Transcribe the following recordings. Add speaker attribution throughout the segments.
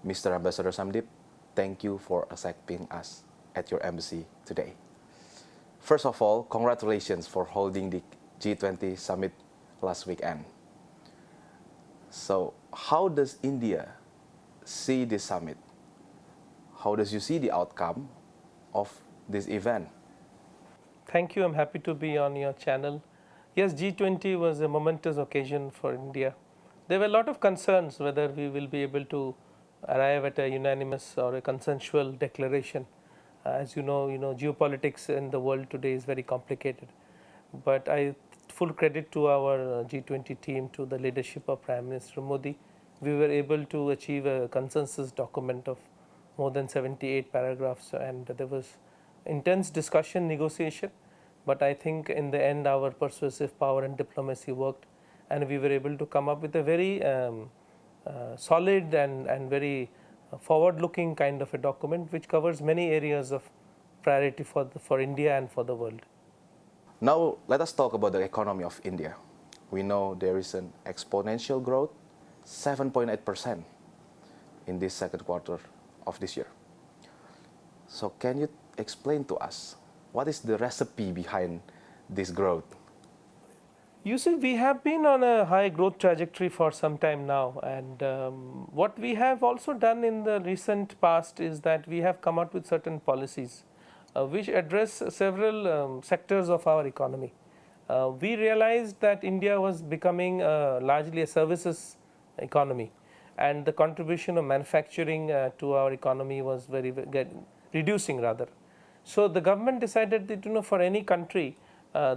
Speaker 1: Mr. Ambassador Sandeep, thank you for accepting us at your embassy today. First of all, congratulations for holding the G20 summit last weekend. So, how does India see this summit? How does you see the outcome of this event?
Speaker 2: Thank you. I'm happy to be on your channel. Yes, G20 was a momentous occasion for India. There were a lot of concerns whether we will be able to arrive at a unanimous or a consensual declaration. As you know, geopolitics in the world today is very complicated. But I full credit to our G20 team, to the leadership of Prime Minister Modi. We were able to achieve a consensus document of more than 78 paragraphs, and there was intense discussion, negotiation. But I think in the end, our persuasive power and diplomacy worked, and we were able to come up with a very solid and very forward-looking kind of a document, which covers many areas of priority for India and for the world.
Speaker 1: Now, let us talk about the economy of India. We know there is an exponential growth, 7.8% in this second quarter of this year. So can you explain to us what is the recipe behind this growth?
Speaker 2: You see, we have been on a high growth trajectory for some time now, and what we have also done in the recent past is that we have come out with certain policies which address several sectors of our economy. We realized that India was becoming largely a services economy, and the contribution of manufacturing to our economy was reducing rather. So the government decided that for any country,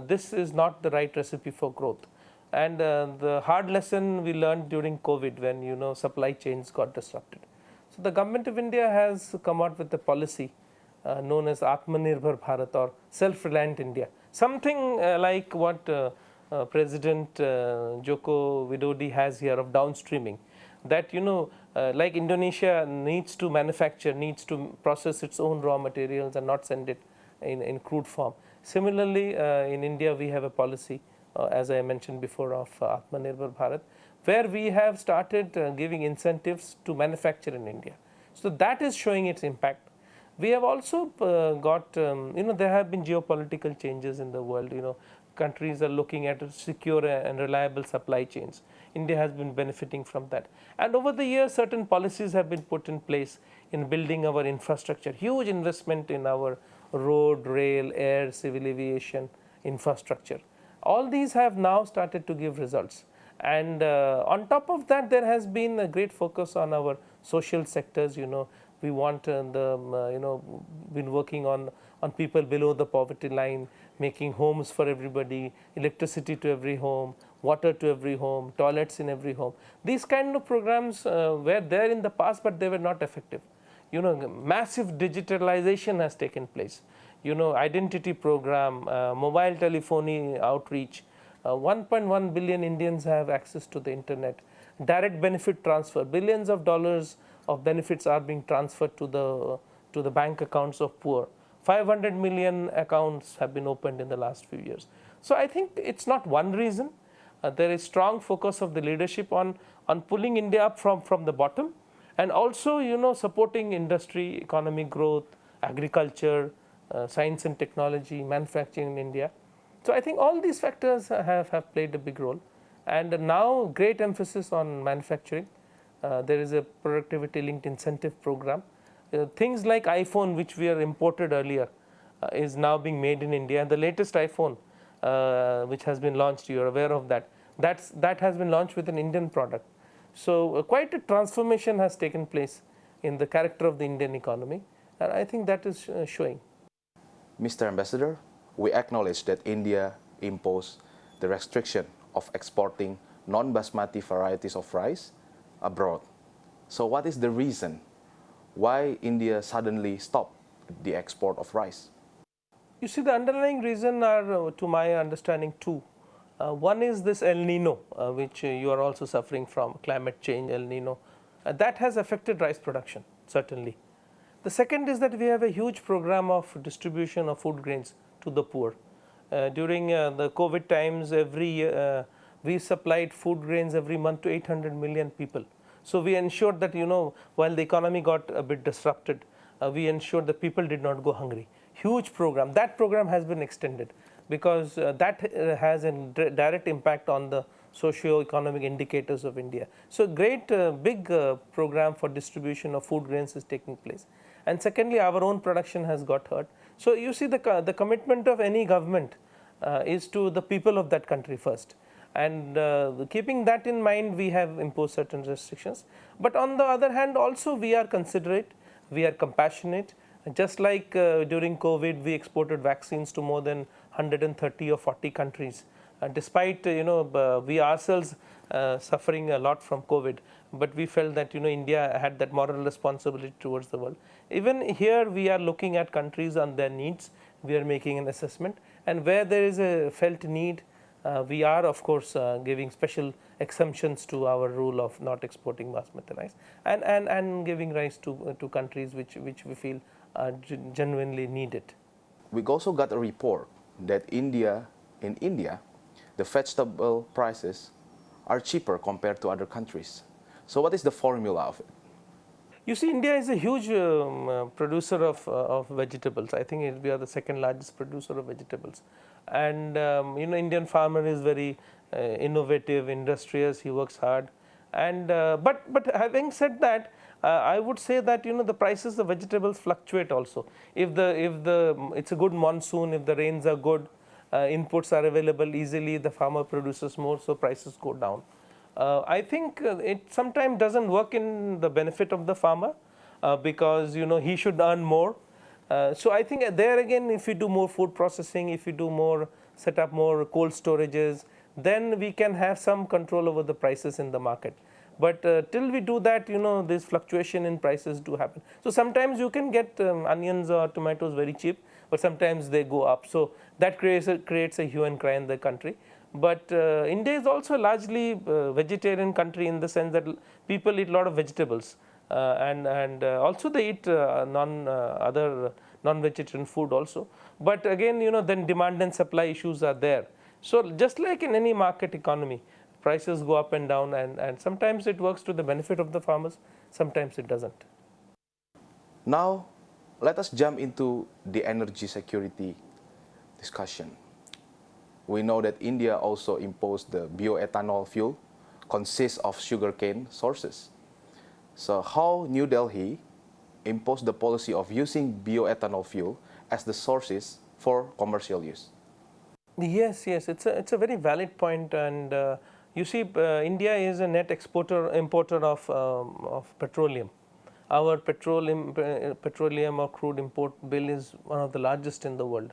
Speaker 2: this is not the right recipe for growth. And the hard lesson we learned during COVID, when supply chains got disrupted. So the government of India has come out with a policy known as Atmanirbhar Bharat, or self-reliant India. Something like what President Joko Widodo has here of downstreaming. That like Indonesia needs to manufacture, needs to process its own raw materials and not send it in crude form. Similarly, in India we have a policy, as I mentioned before, of Atmanirbhar Bharat, where we have started giving incentives to manufacture in India. So that is showing its impact. We have also got, there have been geopolitical changes in the world. Countries are looking at secure and reliable supply chains. India has been benefiting from that. And over the years, certain policies have been put in place in building our infrastructure. Huge investment in our road, rail, air, civil aviation infrastructure. All these have now started to give results. And on top of that, there has been a great focus on our social sectors. We want been working on people below the poverty line, making homes for everybody, electricity to every home, water to every home, toilets in every home. These kind of programs were there in the past, but they were not effective. Massive digitalization has taken place. Identity program, mobile telephony outreach. 1.1 billion Indians have access to the internet. Direct benefit transfer, billions of dollars of benefits are being transferred to the bank accounts of poor. 500 million accounts have been opened in the last few years. So I think it's not one reason. There is strong focus of the leadership on pulling India up from the bottom, and also supporting industry, economic growth, agriculture, science and technology, manufacturing in India. So I think all these factors have played a big role, and now great emphasis on manufacturing. There is a productivity linked incentive program. Things like iPhone, which we are imported earlier, is now being made in India. And the latest iPhone, which has been launched, you are aware of that. That has been launched with an Indian product. So quite a transformation has taken place in the character of the Indian economy, and I think that is showing.
Speaker 1: Mr. Ambassador, we acknowledge that India imposed the restriction of exporting non-basmati varieties of rice abroad. So what is the reason why India suddenly stopped the export of rice?
Speaker 2: You see, the underlying reason are, to my understanding, two. One is this El Nino, which you are also suffering from, climate change, El Nino. That has affected rice production, certainly. The second is that we have a huge program of distribution of food grains to the poor. During the COVID times, every year, we supplied food grains every month to 800 million people. So we ensured that, while the economy got a bit disrupted, we ensured that people did not go hungry. Huge program. That program has been extended because that has a direct impact on the socio-economic indicators of India. So great big program for distribution of food grains is taking place. And secondly, our own production has got hurt. So you see the commitment of any government is to the people of that country first. And keeping that in mind, we have imposed certain restrictions. But on the other hand, also we are considerate, we are compassionate. Just like during COVID, we exported vaccines to more than 130 or 40 countries. Despite we ourselves suffering a lot from COVID, but we felt that India had that moral responsibility towards the world. Even here, we are looking at countries and their needs. We are making an assessment, and where there is a felt need, we are of course giving special exemptions to our rule of not exporting basmati rice, and giving rice to countries which we feel genuinely need it.
Speaker 1: We also got a report that in India, the vegetable prices are cheaper compared to other countries. So what is the formula of it?
Speaker 2: You see, India is a huge producer of vegetables. I think we are the second largest producer of vegetables. And Indian farmer is very innovative, industrious. He works hard. And but having said that, I would say that the prices of vegetables fluctuate also. If it's a good monsoon, if the rains are good, inputs are available easily, the farmer produces more, so prices go down. I think it sometimes doesn't work in the benefit of the farmer because he should earn more. So I think there again, if we do more food processing, if we do more, set up more cold storages, then we can have some control over the prices in the market. But till we do that, this fluctuation in prices do happen. So sometimes you can get onions or tomatoes very cheap, but sometimes they go up. So that creates a hue and cry in the country. But India is also a largely vegetarian country in the sense that people eat a lot of vegetables, and also they eat other non-vegetarian food also. But again, then demand and supply issues are there. So just like in any market economy, prices go up and down, and sometimes it works to the benefit of the farmers, sometimes it doesn't.
Speaker 1: Now, let us jump into the energy security discussion. We know that India also imposed the bioethanol fuel consists of sugarcane sources. So how New Delhi imposed the policy of using bioethanol fuel as the sources for commercial use?
Speaker 2: Yes, it's a very valid point, and you see, India is a net importer of petroleum. Our petroleum or crude import bill is one of the largest in the world,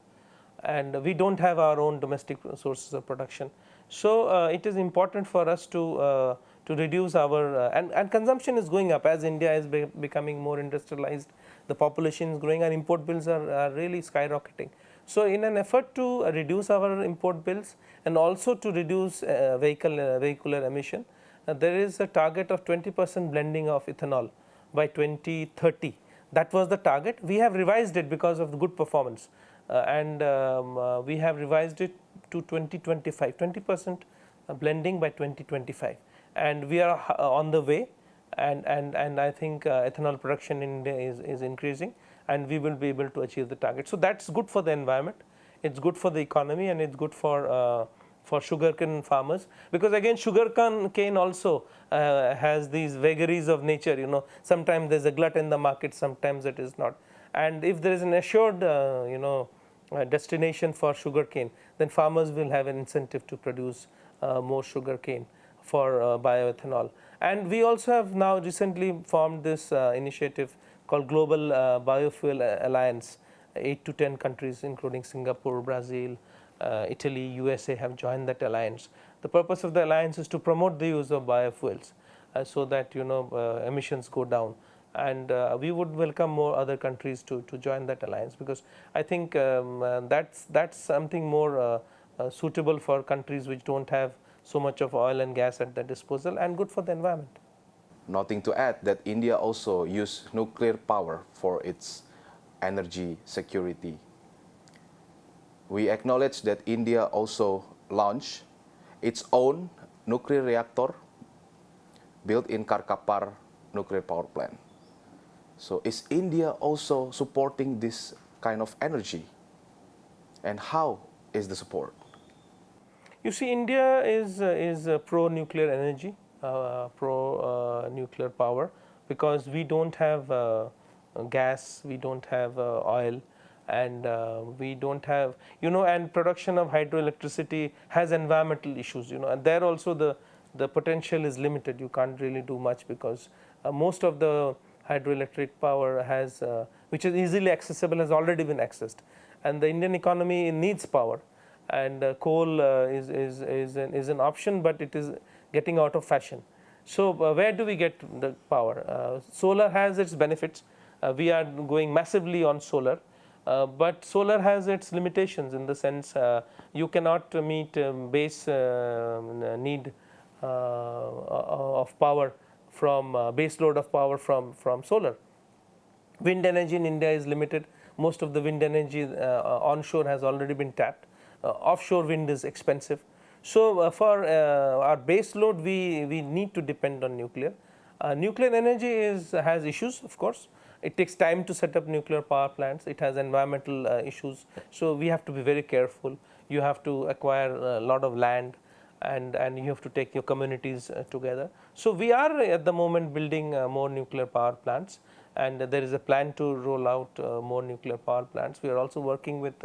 Speaker 2: and we don't have our own domestic sources of production. So it is important for us to reduce our and consumption is going up as India is becoming more industrialized. The population is growing, and import bills are really skyrocketing. So in an effort to reduce our import bills and also to reduce vehicular emission, there is a target of 20% blending of ethanol by 2030. That was the target. We have revised it because of the good performance, and we have revised it to 2025, 20% blending by 2025, and we are on the way. And I think ethanol production in India is increasing, and we will be able to achieve the target. So that's good for the environment, it's good for the economy, and it's good for sugarcane farmers, because again sugarcane also has these vagaries of nature. Sometimes there's a glut in the market, sometimes it is not. And if there is an assured destination for sugarcane, then farmers will have an incentive to produce more sugarcane for bioethanol. And we also have now recently formed this initiative called Global Biofuel Alliance. 8 to 10 countries including Singapore, Brazil, Italy, USA have joined that alliance. The purpose of the alliance is to promote the use of biofuels so that emissions go down, and we would welcome more other countries to join that alliance, because I think that's something more suitable for countries which don't have so much of oil and gas at their disposal, and good for the environment.
Speaker 1: Nothing to add that India also used nuclear power for its energy security. We acknowledge that India also launched its own nuclear reactor built in Karkapar nuclear power plant. So is India also supporting this kind of energy? And how is the support?
Speaker 2: You see, India is pro-nuclear energy, pro-nuclear power, because we don't have gas, we don't have oil, and we don't have, and production of hydroelectricity has environmental issues, and there also the potential is limited. You can't really do much because most of the hydroelectric power has, which is easily accessible, has already been accessed, and the Indian economy needs power. And coal is an option, but it is getting out of fashion. So where do we get the power? Solar has its benefits. We are going massively on solar, but solar has its limitations in the sense you cannot meet base need of power from base load of power from solar. Wind energy in India is limited. Most of the wind energy onshore has already been tapped. Offshore wind is expensive. So for our base load, we need to depend on nuclear. Nuclear energy has issues, of course. It takes time to set up nuclear power plants. It has environmental issues. So we have to be very careful. You have to acquire a lot of land, and you have to take your communities together. So we are at the moment building more nuclear power plants, and there is a plan to roll out more nuclear power plants. We are also working with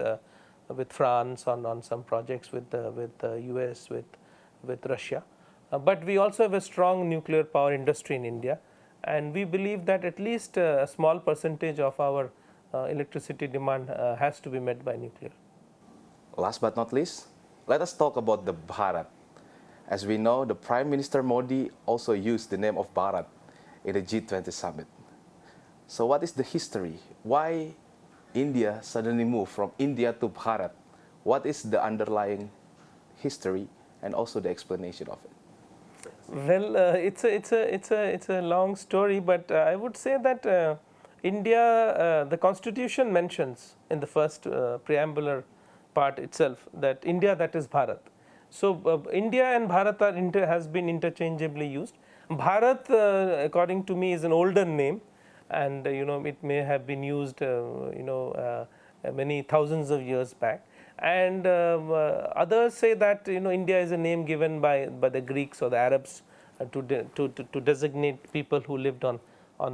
Speaker 2: France on some projects, with the US, with Russia. But we also have a strong nuclear power industry in India, and we believe that at least a small percentage of our electricity demand has to be met by nuclear.
Speaker 1: Last but not least, let us talk about the Bharat. As we know, the Prime Minister Modi also used the name of Bharat in the G20 summit. So what is the history? Why India suddenly moved from India to Bharat? What is the underlying history and also the explanation of it?
Speaker 2: Well, it's a long story, but I would say that India, the Constitution mentions in the first preambular part itself that India, that is Bharat. So India and Bharat has been interchangeably used. Bharat, according to me, is an older name, and it may have been used many thousands of years back. And others say that India is a name given by the Greeks or the Arabs to designate people who lived on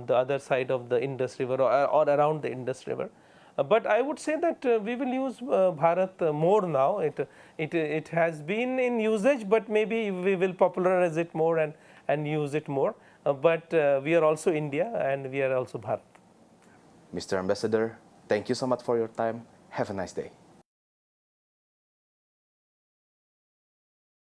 Speaker 2: the other side of the Indus River or around the Indus River. But I would say that we will use Bharat more now. It has been in usage, but maybe we will popularize it more and use it more. But we are also India, and we are also Bharat.
Speaker 1: Mr. Ambassador, thank you so much for your time. Have a nice day.